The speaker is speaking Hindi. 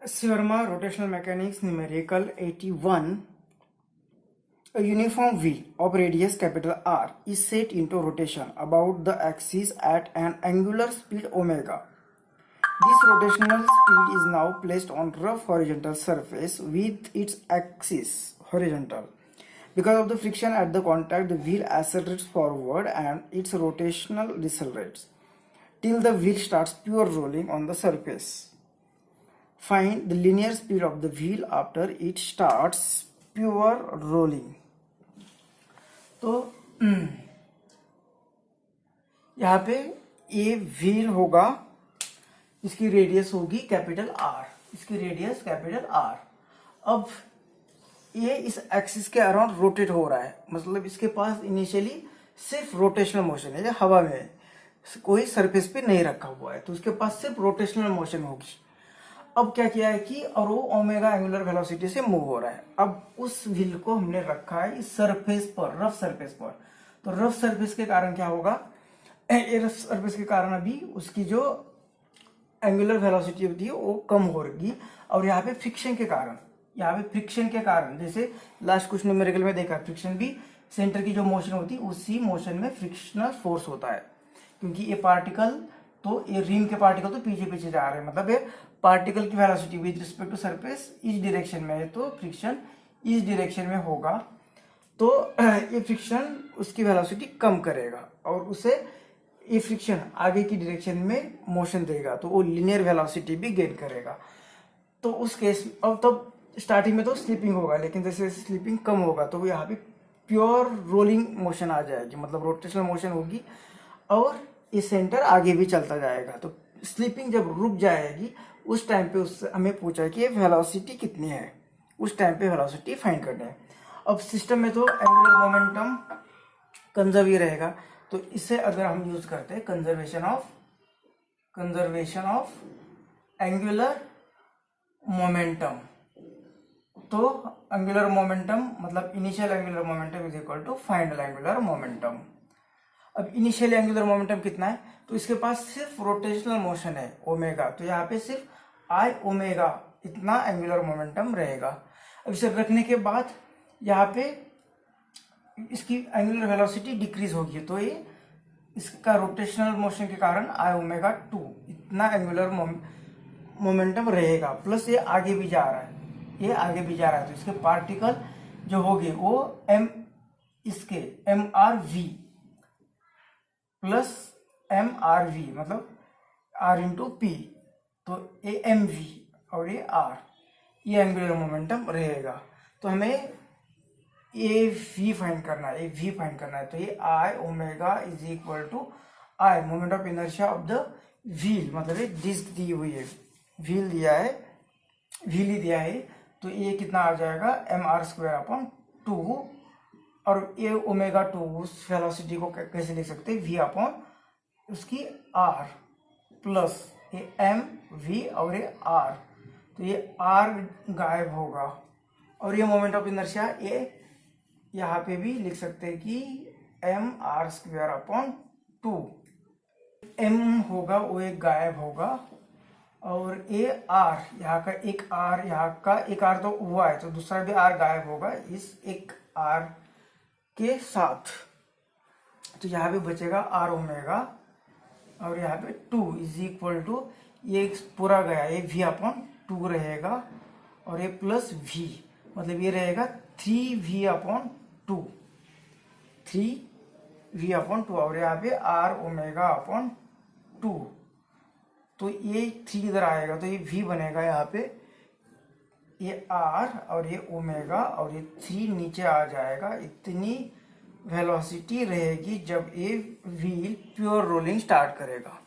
Sharma Rotational Mechanics Numerical 81. A uniform wheel of radius capital R is set into rotation about the axis at an angular speed omega. This rotational speed is now placed on rough horizontal surface with its axis horizontal. Because of the friction at the contact, the wheel accelerates forward and its rotational decelerates till the wheel starts pure rolling on the surface. Find the linear speed of the wheel after it starts pure rolling. तो यहाँ पे ये व्हील होगा, इसकी रेडियस होगी कैपिटल आर, इसकी रेडियस कैपिटल आर। अब ये इस एक्सिस के अराउंड रोटेट हो रहा है, मतलब इसके पास इनिशियली सिर्फ रोटेशनल मोशन है, हवा में है, कोई सरफेस पे नहीं रखा हुआ है, तो उसके पास सिर्फ रोटेशनल मोशन होगी। अब क्या किया है कि और वो ओमेगा एंगुलर वेलोसिटी से मूव हो रहा है। अब उस व्हील को हमने रखा है इस सरफेस पर, रफ सरफेस पर। तो रफ सरफेस के कारण क्या होगा, रफ सरफेस के कारण अभी उसकी जो एंगुलर वेलोसिटी होती है वो कम होगी। और यहाँ पे फ्रिक्शन के कारण, जैसे लास्ट कुछ न्यूमेरिकल में देखा, फ्रिक्शन भी सेंटर की जो मोशन होती है उसी मोशन में फ्रिक्शनल फोर्स होता है, क्योंकि ये पार्टिकल, तो ये रिम के पार्टिकल तो पीछे पीछे जा रहे हैं, मतलब ये पार्टिकल की velocity with respect to surface इस डायरेक्शन में है, तो फ्रिक्शन इस डायरेक्शन में होगा, तो ये फ्रिक्शन उसकी वेलोसिटी कम करेगा और उसे ये फ्रिक्शन आगे की डायरेक्शन में मोशन देगा, तो वो लिनियर वेलोसिटी भी गेन करेगा। तो उस केस अब तब स्टार्टिंग में तो स्लिपिंग होगा, लेकिन जैसे जैसे स्लिपिंग कम होगा तो यहाँ पे प्योर रोलिंग मोशन आ जाएगी, मतलब रोटेशनल मोशन होगी और ये सेंटर आगे भी चलता जाएगा। तो स्लिपिंग जब रुक जाएगी उस टाइम पे उससे हमें पूछा है कि वेलोसिटी कितनी है, उस टाइम पे वेलोसिटी फाइंड करनी है। अब सिस्टम में तो एंगुलर मोमेंटम कंजर्व ही रहेगा, तो इसे अगर हम यूज करते हैं कंजर्वेशन ऑफ एंगुलर मोमेंटम, तो एंगुलर मोमेंटम मतलब initial angular momentum is equal to final angular momentum. अब इनिशियल एंगुलर मोमेंटम कितना है, तो इसके पास सिर्फ रोटेशनल मोशन है ओमेगा, तो यहाँ पे सिर्फ आई ओमेगा इतना एंगुलर मोमेंटम रहेगा। अब इसे रखने के बाद यहाँ पे इसकी एंगुलर वेलोसिटी डिक्रीज होगी, तो ये इसका रोटेशनल मोशन के कारण आई ओमेगा 2 इतना एंगुलर मोमेंटम रहेगा, प्लस ये आगे भी जा रहा है, तो इसके पार्टिकल जो होंगे वो इसके M R V plus M R V, मतलब आर इंटू पी, तो ए एम वी और ये आर, ये एंगुलर मोमेंटम रहेगा। तो हमें ए वी फाइंड करना है, तो ये I omega is equal to I moment of inertia of the wheel, मतलब ये डिस्क दी हुई है, व्हील ही दिया है, तो ये कितना आ जाएगा एम आर स्क्वायर अपॉन 2, और ये ओमेगा 2 उस वेलोसिटी को कैसे लिख सकते हैं, वी अपॉन उसकी आर प्लस ये एम वी और ये आर, तो ये आर गायब होगा और ये मोमेंट ऑफ इनर्शिया ये यहाँ पे भी लिख सकते हैं कि M R square upon 2, M होगा वो एक गायब होगा और ये आर, यहाँ का एक आर तो हुआ है, तो दूसरा भी आर गायब होगा इस एक आर के साथ, तो यहाँ पे बचेगा आर ओमेगा और यहाँ पे 2 इज इक्वल टू ये पूरा गया, ये वी अपॉन 2 रहेगा और ये प्लस वी, मतलब ये रहेगा 3v अपॉन 2, और यहाँ पे आर ओमेगा अपॉन 2, तो ये 3 इधर आएगा तो ये v बनेगा, यहाँ पे ये r और ये ओमेगा और ये 3 नीचे आ जाएगा। इतनी वेलोसिटी रहेगी जब ये व्हील प्योर रोलिंग स्टार्ट करेगा।